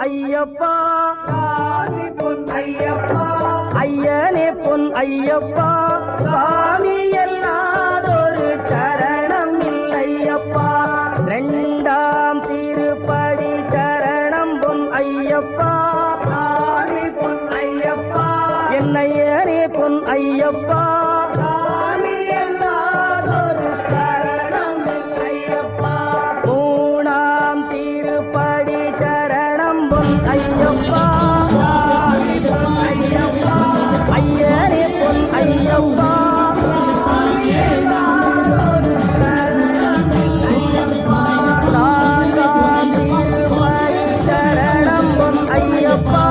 ஐயப்பா சாமி பொன் ஐயப்பா ஐயனே பொன் ஐயப்பா சாமி எல்லாதொரு சரணம் இல்லையப்பா இரண்டாம் திருப்படி சரணம் பொன் ஐயப்பா சாமி பொன் ஐயப்பா என்னையனே பொன் ஐயப்பா சாமி எல்லாதொரு சரணம் ஐயப்பா மூணாம் திருப்படி சரணம் பொன் ஐயப்பா சாமி பொன் ஐயப்பா ஐயனே பொன் ஐயப்பா எல்லாதொரு சரணம் ஐயப்பா நான்காம் திருப்படி சரணம் பொன் ஐயப்பா